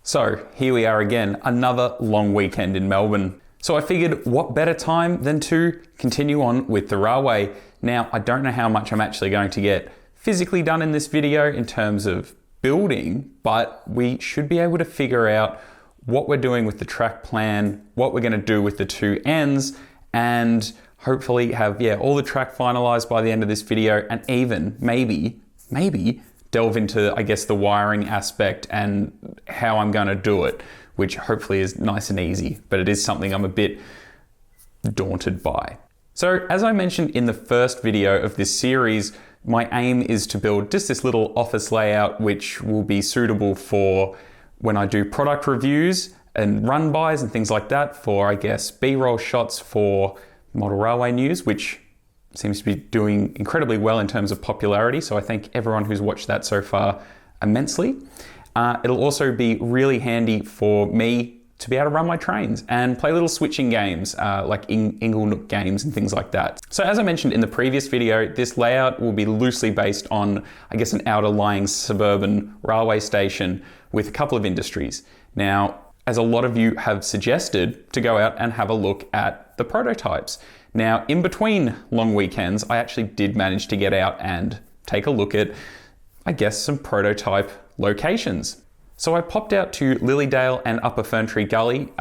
So here we are again, another long weekend in Melbourne. So I figured what better time than to continue on with the railway. Now, I don't know how much I'm actually going to get physically done in this video in terms of building, but we should be able to figure out what we're doing with the track plan, what we're going to do with the two ends, and hopefully have all the track finalized by the end of this video, and even maybe delve into, I guess, the wiring aspect and how I'm going to do it, which hopefully is nice and easy, but it is something I'm a bit daunted by. So as I mentioned in the first video of this series, my aim is to build just this little office layout which will be suitable for when I do product reviews and run-bys and things like that for, I guess, B-roll shots for Model Railway News, which seems to be doing incredibly well in terms of popularity. So I thank everyone who's watched that so far immensely. It'll also be really handy for me to be able to run my trains and play little switching games like Inglenook games and things like that. So as I mentioned in the previous video, this layout will be loosely based on, I guess, an outer lying suburban railway station with a couple of industries. Now, as a lot of you have suggested, to go out and have a look at the prototypes. Now, in between long weekends, I actually did manage to get out and take a look at, I guess, some prototype locations. So I popped out to Lilydale and Upper Ferntree Gully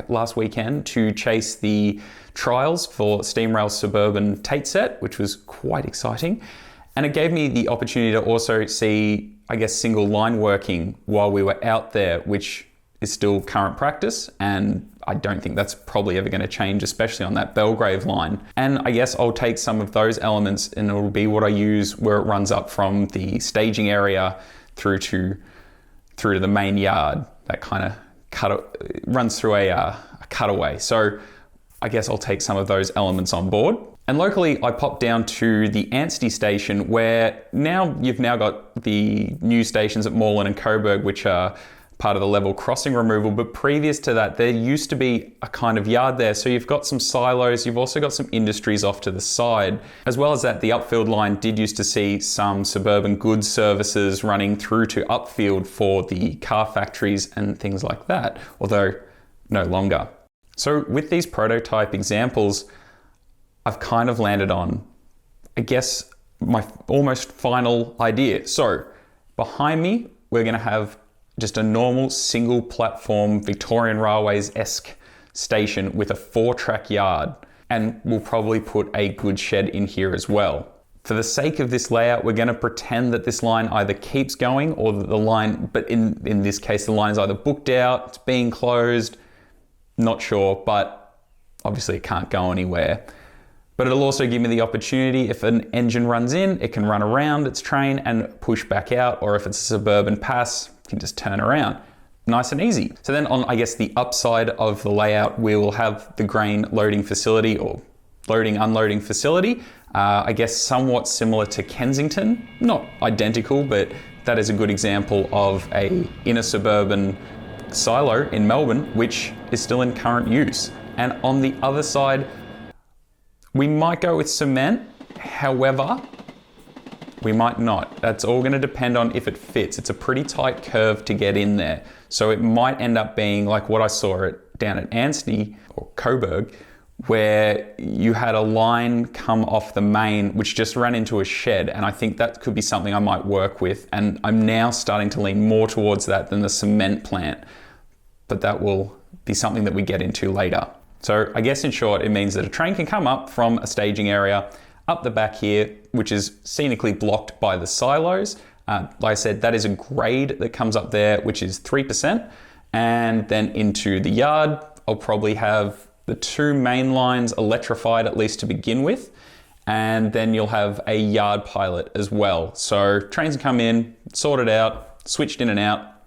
last weekend to chase the trials for SteamRail's suburban Tate set, which was quite exciting. And it gave me the opportunity to also see, I guess, single line working while we were out there, which is still current practice, and I don't think that's probably ever going to change, especially on that Belgrave line. And I guess I'll take some of those elements and it'll be what I use where it runs up from the staging area through to the main yard. That kind of runs through a cutaway. So I guess I'll take some of those elements on board. And locally, I popped down to the Anstey station, where you've now got the new stations at Moreland and Coburg, which are part of the level crossing removal, but previous to that there used to be a kind of yard there, so you've got some silos, you've also got some industries off to the side. As well as that, the Upfield line did used to see some suburban goods services running through to Upfield for the car factories and things like that, although no longer. So with these prototype examples, I've kind of landed on, I guess, my almost final idea. So behind me, we're going to have just a normal single platform Victorian Railways-esque station with a 4-track yard, and we'll probably put a goods shed in here as well. For the sake of this layout, we're going to pretend that this line either keeps going or that the line, but in this case, the line is either booked out, it's being closed, not sure, but obviously it can't go anywhere. But it'll also give me the opportunity, if an engine runs in, it can run around its train and push back out, or if it's a suburban pass, it can just turn around. Nice and easy. So then on, I guess, the upside of the layout, we will have the grain loading facility or loading unloading facility. I guess somewhat similar to Kensington, not identical, but that is a good example of a inner suburban silo in Melbourne, which is still in current use. And on the other side, we might go with cement, however, we might not. That's all going to depend on if it fits. It's a pretty tight curve to get in there. So it might end up being like what I saw down at Anstey or Coburg, where you had a line come off the main, which just ran into a shed. And I think that could be something I might work with. And I'm now starting to lean more towards that than the cement plant. But that will be something that we get into later. So I guess in short, it means that a train can come up from a staging area up the back here, which is scenically blocked by the silos. Like I said, that is a grade that comes up there, which is 3%. And then into the yard, I'll probably have the 2 main lines electrified, at least to begin with. And then you'll have a yard pilot as well. So trains come in, sorted out, switched in and out,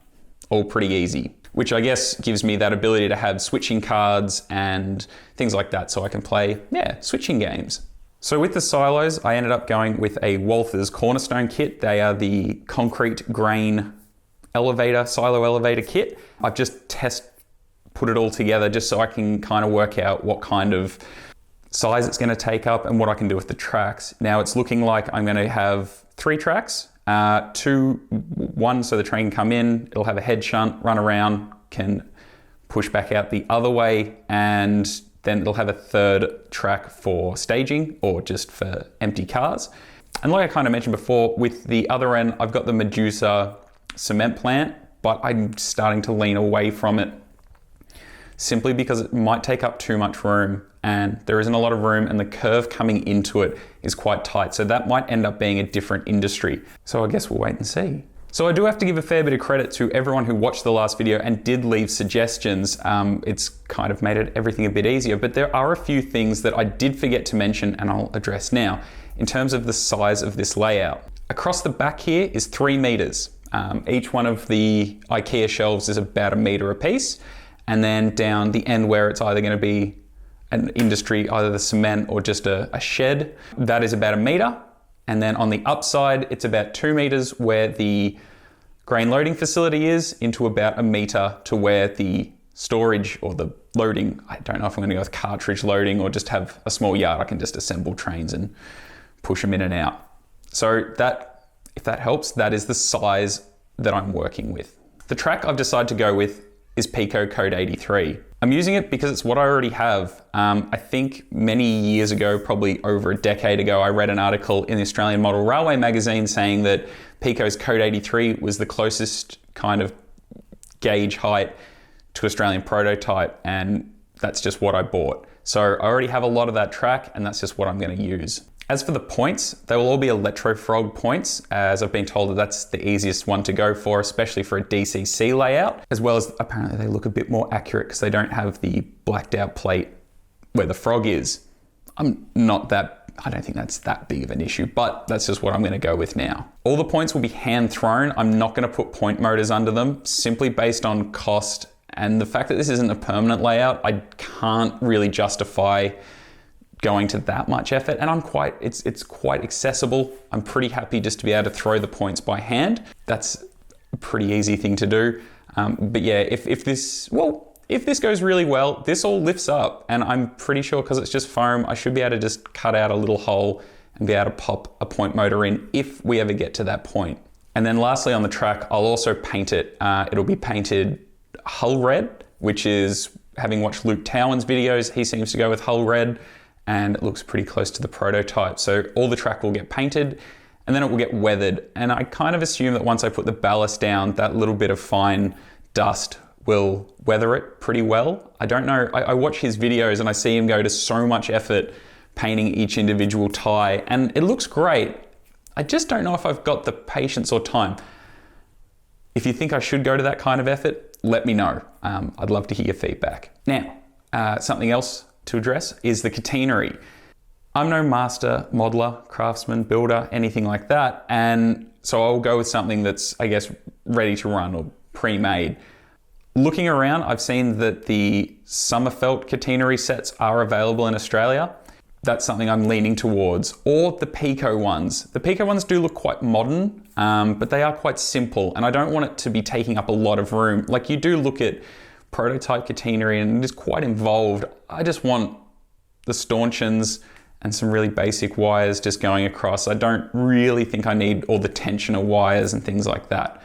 all pretty easy. Which I guess gives me that ability to have switching cards and things like that, so I can play, switching games. So with the silos, I ended up going with a Walthers Cornerstone kit. They are the concrete grain silo elevator kit. I've just put it all together just so I can kind of work out what kind of size it's going to take up and what I can do with the tracks. Now it's looking like I'm going to have 3 tracks One, so the train can come in, it'll have a head shunt, run around, can push back out the other way, and then it'll have a third track for staging or just for empty cars. And like I kind of mentioned before, with the other end, I've got the Medusa cement plant, but I'm starting to lean away from it simply because it might take up too much room, and there isn't a lot of room, and the curve coming into it is quite tight. So that might end up being a different industry. So I guess we'll wait and see. So I do have to give a fair bit of credit to everyone who watched the last video and did leave suggestions. It's kind of made everything a bit easier, but there are a few things that I did forget to mention and I'll address now in terms of the size of this layout. Across the back here is 3 meters. Each one of the IKEA shelves is about 1 meter a piece. And then down the end where it's either going to be an industry, either the cement or just a shed, that is about 1 meter. And then on the upside, it's about 2 meters where the grain loading facility is, into about 1 meter to where the storage or the loading, I don't know if I'm going to go with cartridge loading or just have a small yard I can just assemble trains and push them in and out. So that, if that helps, that is the size that I'm working with. The track I've decided to go with is Pico Code 83. I'm using it because it's what I already have. I think many years ago, probably over a decade ago, I read an article in the Australian Model Railway magazine saying that Pico's Code 83 was the closest kind of gauge height to Australian prototype, and that's just what I bought. So I already have a lot of that track, and that's just what I'm going to use. As for the points, they will all be Electrofrog points, as I've been told that that's the easiest one to go for, especially for a DCC layout, as well as apparently they look a bit more accurate because they don't have the blacked out plate where the frog is. I don't think that's that big of an issue, but that's just what I'm going to go with now. All the points will be hand thrown. I'm not going to put point motors under them, simply based on cost and the fact that this isn't a permanent layout. I can't really justify going to that much effort, and it's quite accessible. I'm pretty happy just to be able to throw the points by hand. That's a pretty easy thing to do. But yeah, if this goes really well, this all lifts up, and I'm pretty sure because it's just foam, I should be able to just cut out a little hole and be able to pop a point motor in if we ever get to that point. And then lastly on the track, I'll also paint it. It'll be painted hull red, which is, having watched Luke Towan's videos, he seems to go with hull red, and it looks pretty close to the prototype. So all the track will get painted and then it will get weathered. And I kind of assume that once I put the ballast down, that little bit of fine dust will weather it pretty well. I don't know, I watch his videos and I see him go to so much effort painting each individual tie, and it looks great. I just don't know if I've got the patience or time. If you think I should go to that kind of effort, let me know. I'd love to hear your feedback. Now, something else to address is the catenary. I'm no master modeler, craftsman, builder, anything like that. And so I'll go with something that's, I guess, ready to run or pre-made. Looking around, I've seen that the Sommerfeld catenary sets are available in Australia. That's something I'm leaning towards, or the Pico ones. The Pico ones do look quite modern, but they are quite simple, and I don't want it to be taking up a lot of room. Like, you do look at prototype catenary and it is quite involved. I just want the stanchions and some really basic wires just going across. I don't really think I need all the tensioner wires and things like that,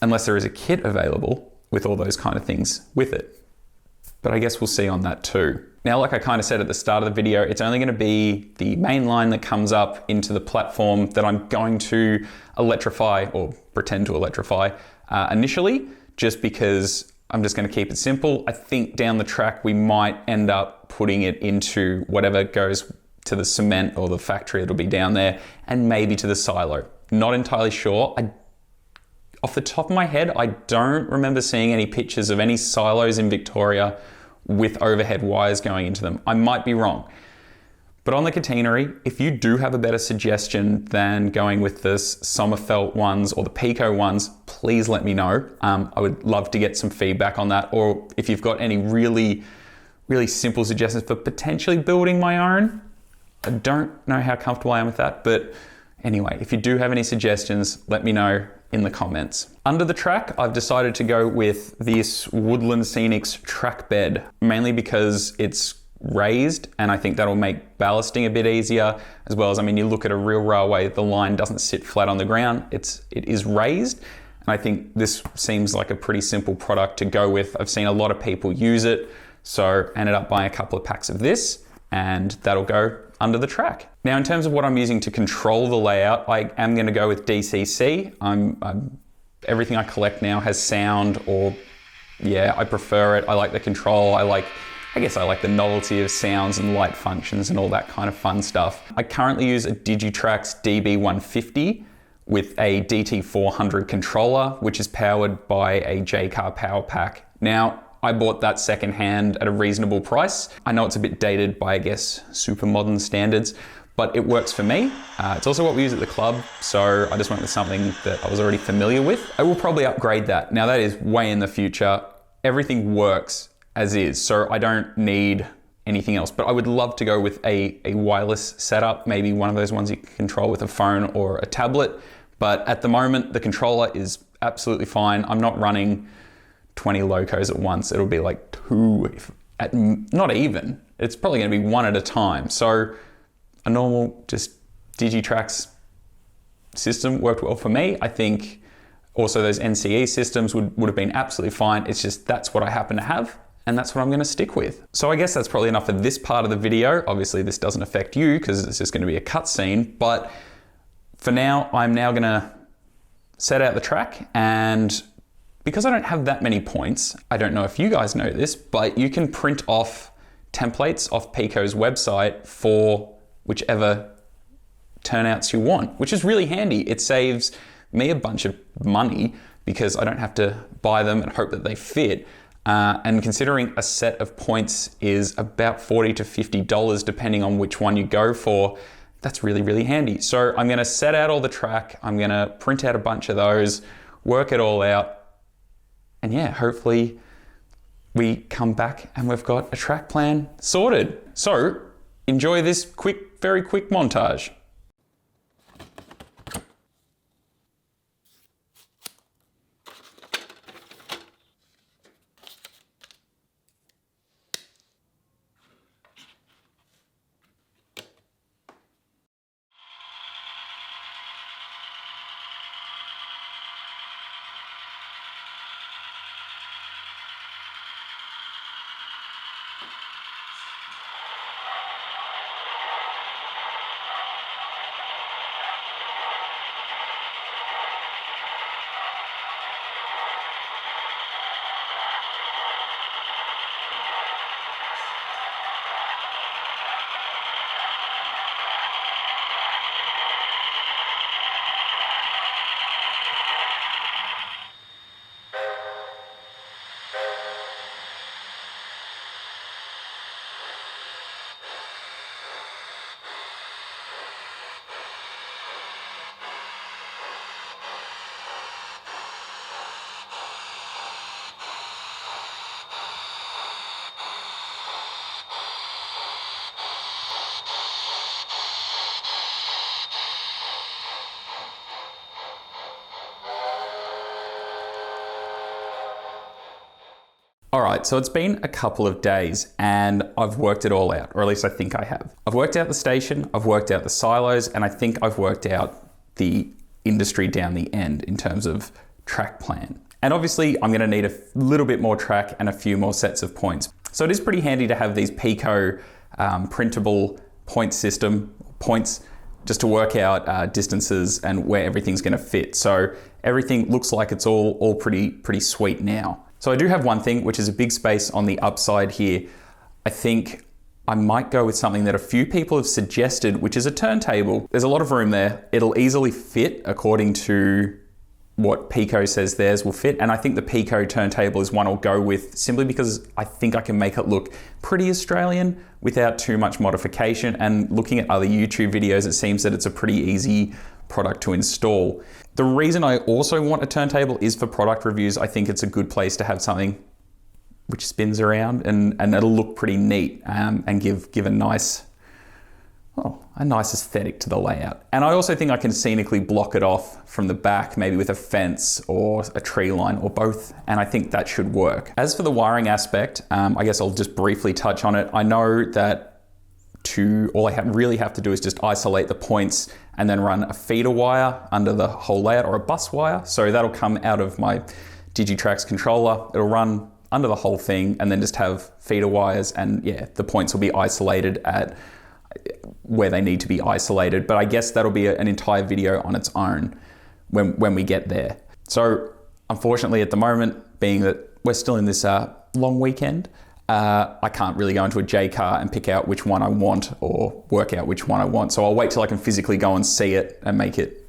unless there is a kit available with all those kind of things with it. But I guess we'll see on that too. Now, like I kind of said at the start of the video, it's only going to be the main line that comes up into the platform that I'm going to electrify, or pretend to electrify initially, just because I'm just going to keep it simple. I think down the track we might end up putting it into whatever goes to the cement or the factory that'll be down there, and maybe to the silo. Not entirely sure. Off the top of my head, I don't remember seeing any pictures of any silos in Victoria with overhead wires going into them. I might be wrong. But on the catenary, if you do have a better suggestion than going with the Sommerfeld ones or the Pico ones, please let me know. I would love to get some feedback on that. Or if you've got any really, really simple suggestions for potentially building my own. I don't know how comfortable I am with that. But anyway, if you do have any suggestions, let me know in the comments. Under the track, I've decided to go with this Woodland Scenics track bed, mainly because it's raised, and I think that'll make ballasting a bit easier, as well as, I mean, you look at a real railway, the line doesn't sit flat on the ground, it is raised. And I think this seems like a pretty simple product to go with. I've seen a lot of people use it, so I ended up buying a couple of packs of this, and that'll go under the track. Now, in terms of what I'm using to control the layout, I am gonna go with DCC. Everything I collect now has sound, or yeah, I prefer it. I like the control. I guess I like the novelty of sounds and light functions and all that kind of fun stuff. I currently use a Digitrax DB150 with a DT400 controller, which is powered by a J-Car power pack. Now, I bought that secondhand at a reasonable price. I know it's a bit dated by, I guess, super modern standards, but it works for me. It's also what we use at the club, so I just went with something that I was already familiar with. I will probably upgrade that. Now, that is way in the future. Everything works as is, so I don't need anything else, but I would love to go with a wireless setup, maybe one of those ones you can control with a phone or a tablet. But at the moment, the controller is absolutely fine. I'm not running 20 locos at once. It'll be like 2, not even. It's probably gonna be 1 at a time. So a normal just Digitrax system worked well for me. I think also those NCE systems would have been absolutely fine. It's just that's what I happen to have, and that's what I'm gonna stick with. So I guess that's probably enough for this part of the video. Obviously this doesn't affect you because it's just gonna be a cutscene, but for now, I'm now gonna set out the track, and because I don't have that many points, I don't know if you guys know this, but you can print off templates off Pico's website for whichever turnouts you want, which is really handy. It saves me a bunch of money because I don't have to buy them and hope that they fit. And considering a set of points is about $40 to $50 depending on which one you go for, that's really, really handy. So I'm gonna set out all the track, I'm gonna print out a bunch of those, work it all out, and yeah, hopefully we come back and we've got a track plan sorted. So enjoy this very quick montage. All right, so it's been a couple of days and I've worked it all out, or at least I think I have. I've worked out the station, I've worked out the silos, and I think I've worked out the industry down the end in terms of track plan. And obviously I'm gonna need a little bit more track and a few more sets of points. So it is pretty handy to have these Pico printable point system, points, just to work out distances and where everything's gonna fit. So everything looks like it's all pretty sweet now. So I do have one thing, which is a big space on the upside here. I think I might go with something that a few people have suggested, which is a turntable. There's a lot of room there. It'll easily fit according to what Pico says theirs will fit. And I think the Pico turntable is one I'll go with simply because I think I can make it look pretty Australian without too much modification. And looking at other YouTube videos, it seems that it's a pretty easy product to install. The reason I also want a turntable is for product reviews. I think it's a good place to have something which spins around and it'll look pretty neat and give a nice a nice aesthetic to the layout. And I also think I can scenically block it off from the back, maybe with a fence or a tree line or both, and I think that should work. As for the wiring aspect, I guess I'll just briefly touch on it. I know that all I really have to do is just isolate the points and then run a feeder wire under the whole layout, or a bus wire. So that'll come out of my Digitrax controller. It'll run under the whole thing and then just have feeder wires, and yeah, the points will be isolated at where they need to be isolated. But I guess that'll be an entire video on its own when we get there. So unfortunately at the moment, being that we're still in this long weekend, I can't really go into a J car and pick out which one I want or work out which one I want. So I'll wait till I can physically go and see it and make it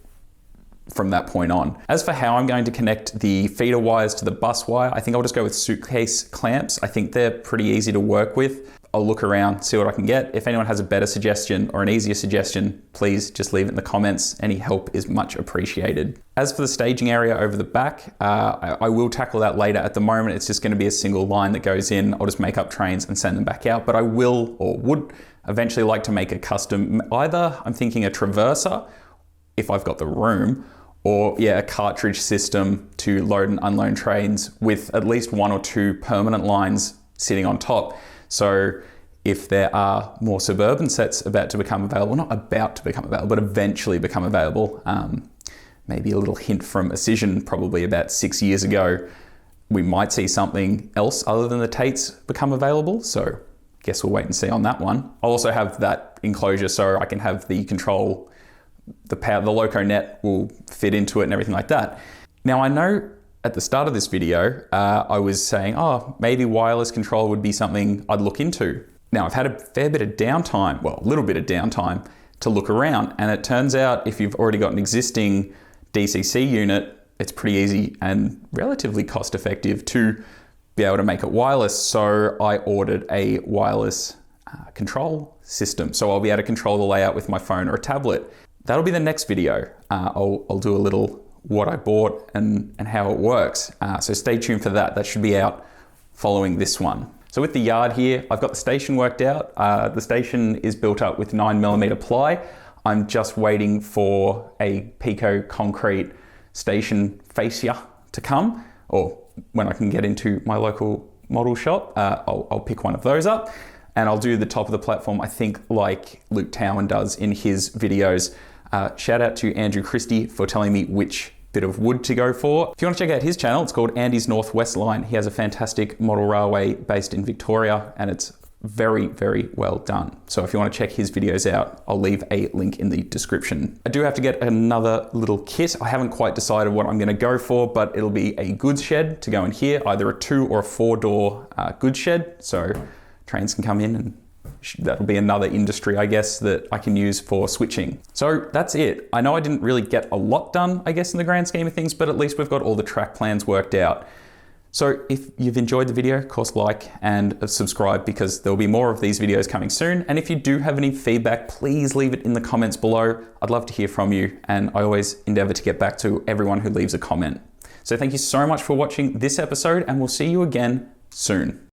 from that point on. As for how I'm going to connect the feeder wires to the bus wire, I think I'll just go with suitcase clamps. I think they're pretty easy to work with. I'll look around, see what I can get. If anyone has a better suggestion or an easier suggestion, please just leave it in the comments. Any help is much appreciated. As for the staging area over the back, I will tackle that later. At the moment, it's just going to be a single line that goes in. I'll just make up trains and send them back out. But I will, or would eventually like to make a custom, either I'm thinking a traverser, if I've got the room, or yeah, a cartridge system to load and unload trains with at least 1 or 2 permanent lines sitting on top. So if there are more suburban sets about to become available, not about to become available, but eventually become available, maybe a little hint from Acision probably about 6 years ago, we might see something else other than the Tates become available. So I guess we'll wait and see on that one. I'll also have that enclosure so I can have the control, the power, the loco net will fit into it and everything like that. Now I know at the start of this video, I was saying, oh, maybe wireless control would be something I'd look into. Now I've had a fair bit of downtime, well, a little bit of downtime to look around. And it turns out if you've already got an existing DCC unit, it's pretty easy and relatively cost effective to be able to make it wireless. So I ordered a wireless control system. So I'll be able to control the layout with my phone or a tablet. That'll be the next video. I'll do a little what I bought and how it works. So stay tuned for that. That should be out following this one. So with the yard here, I've got the station worked out. The station is built up with 9mm ply. I'm just waiting for a Pico concrete station fascia to come, or when I can get into my local model shop, I'll pick one of those up and I'll do the top of the platform, I think like Luke Towan does in his videos. Shout out to Andrew Christie for telling me which bit of wood to go for. If you want to check out his channel, it's called Andy's Northwest Line. He has a fantastic model railway based in Victoria and it's very, very well done. So if you want to check his videos out, I'll leave a link in the description. I do have to get another little kit. I haven't quite decided what I'm going to go for, but it'll be a goods shed to go in here, either a 2 or a 4 door goods shed. So trains can come in and that'll be another industry, I guess, that I can use for switching. So that's it. I know I didn't really get a lot done, I guess, in the grand scheme of things, but at least we've got all the track plans worked out. So if you've enjoyed the video, of course, like and subscribe because there'll be more of these videos coming soon. And if you do have any feedback, please leave it in the comments below. I'd love to hear from you. And I always endeavor to get back to everyone who leaves a comment. So thank you so much for watching this episode and we'll see you again soon.